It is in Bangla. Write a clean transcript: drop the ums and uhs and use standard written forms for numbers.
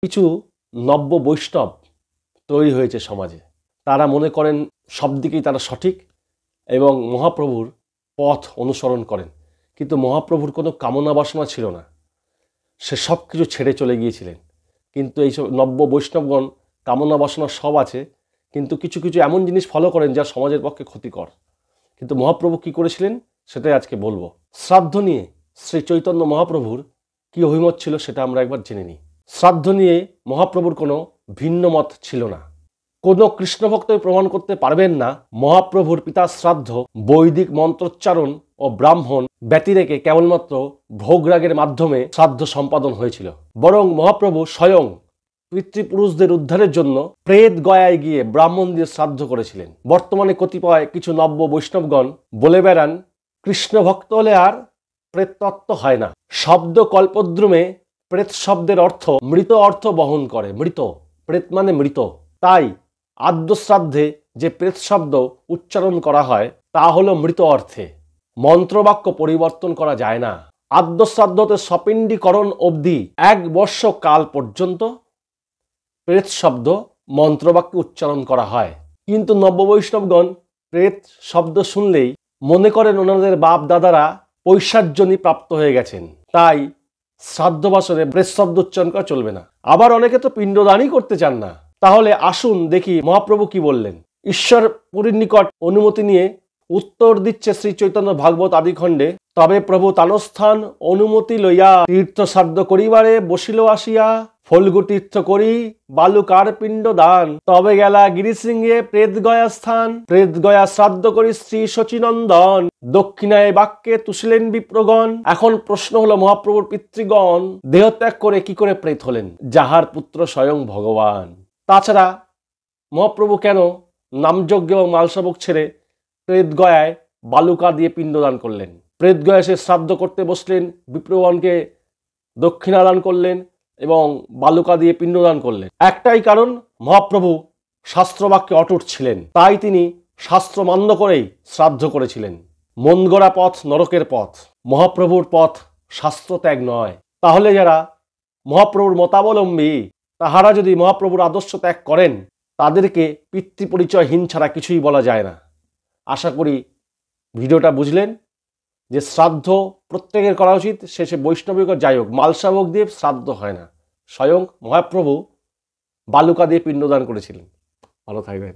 কিছু নব্য বৈষ্ণব তৈরি হয়েছে সমাজে। তারা মনে করেন সব দিকেই তারা সঠিক এবং মহাপ্রভুর পথ অনুসরণ করেন, কিন্তু মহাপ্রভুর কোনো কামনা বাসনা ছিল না, সে সব কিছু ছেড়ে চলে গিয়েছিলেন। কিন্তু এইসব নব্য বৈষ্ণবগণ কামনা বাসনা সব আছে, কিন্তু কিছু কিছু এমন জিনিস ফলো করেন যা সমাজের পক্ষে ক্ষতিকর। কিন্তু মহাপ্রভু কি করেছিলেন সেটাই আজকে বলবো। শ্রাদ্ধ নিয়ে শ্রী চৈতন্য মহাপ্রভুর কি অভিমত ছিল সেটা আমরা একবার জেনে নিই। শ্রাদ্ধ নিয়ে মহাপ্রভুর কোনো ভিন্ন মত ছিল না। কোনো কৃষ্ণভক্তই প্রমাণ করতে পারবেন না মহাপ্রভুর পিতার শ্রাদ্ধ বৈদিক মন্ত্রোচ্চারণ ও ব্রাহ্মণ ব্যতি রেখে কেবলমাত্র ভোগরাগের মাধ্যমে শ্রাদ্ধ সম্পাদন হয়েছিল। বরং মহাপ্রভু স্বয়ং পিতৃপুরুষদের উদ্ধারের জন্য প্রেত গয়ায় গিয়ে ব্রাহ্মণ দিয়ে শ্রাদ্ধ করেছিলেন। বর্তমানে কতিপয় কিছু নব্য বৈষ্ণবগণ বলে বেড়ান কৃষ্ণ ভক্ত হলে আর প্রেততত্ত্ব হয় না। শব্দ কল্পদ্রুমে প্রেত শব্দের অর্থ মৃত অর্থ বহন করে। মৃত, প্রেত মানে মৃত। তাই আদ্য শ্রাদ্ধে যে প্রেত শব্দ উচ্চারণ করা হয় তা হলো মৃত অর্থে। মন্ত্রবাক্য পরিবর্তন করা যায় না। আদ্য শ্রাদ্ধতে সপিণ্ডীকরণ অবধি 1 বর্ষ কাল পর্যন্ত প্রেত শব্দ মন্ত্রবাক্যে উচ্চারণ করা হয়। কিন্তু নব্যবৈষ্ণবগণ প্রেত শব্দ শুনলেই মনে করেন ওনাদের বাপ দাদারা পৈশাচজনী প্রাপ্ত হয়ে গেছেন, তাই শ্রাদ্ধ বাসনে প্রেত শব্দ উচ্চারণ করা চলবে না। আবার অনেকে তো পিণ্ডদানই করতে চান না। তাহলে আসুন দেখি মহাপ্রভু কি বললেন। ঈশ্বর পুরীর নিকট অনুমতি নিয়ে উত্তর দিচ্ছে শ্রী চৈতন্য ভাগবত আদিখণ্ডে। তবে প্রভু তানস্থান অনুমতি লইয়া তীর্থ শ্রাদ্ধ করিবারে বসিল আসিয়া, ফল্গু তীর্থ করি বালুকার পিণ্ড দান, তবে গেলা গিরিশৃঙ্গে প্রেত গয়া স্থান, প্রেত গয়া শ্রাদ্ধ করি শ্রী শচীনন্দন, দক্ষিণায় বাক্যে তুষিলেন বিপ্রগণ। এখন প্রশ্ন হলো মহাপ্রভুর পিতৃগণ দেহত্যাগ করে কি করে প্রেত হলেন, যাহার পুত্র স্বয়ং ভগবান? তাছাড়া মহাপ্রভু কেন নামযজ্ঞ এবং মালসাভোগ ছেড়ে প্রেত গয়ায় বালুকা দিয়ে পিণ্ডদান করলেন? প্রেত গয়ায় সে শ্রাদ্ধ করতে বসলেন, বিপ্রগণকে দক্ষিণা দান করলেন এবং বালুকা দিয়ে পিণ্ডদান করলেন। একটাই কারণ, মহাপ্রভু শাস্ত্রবাক্যে অটুট ছিলেন, তাই তিনি শাস্ত্র মান্য করেই শ্রাদ্ধ করেছিলেন। মন গড়া পথ নরকের পথ, মহাপ্রভুর পথ শাস্ত্র ত্যাগ নয়। তাহলে যারা মহাপ্রভুর মতাবলম্বী তাহারা যদি মহাপ্রভুর আদর্শ ত্যাগ করেন তাদেরকে পিতৃপরিচয়হীন ছাড়া কিছুই বলা যায় না। আশা করি ভিডিওটা বুঝলেন যে শ্রাদ্ধ প্রত্যেকের করা উচিত, শেষে বৈষ্ণবিক যাই হোক, মালসাভোগ দিয়ে শ্রাদ্ধ হয় না। স্বয়ং মহাপ্রভু বালুকা দিয়ে পিণ্ডদান করেছিলেন। ভালো থাকবেন।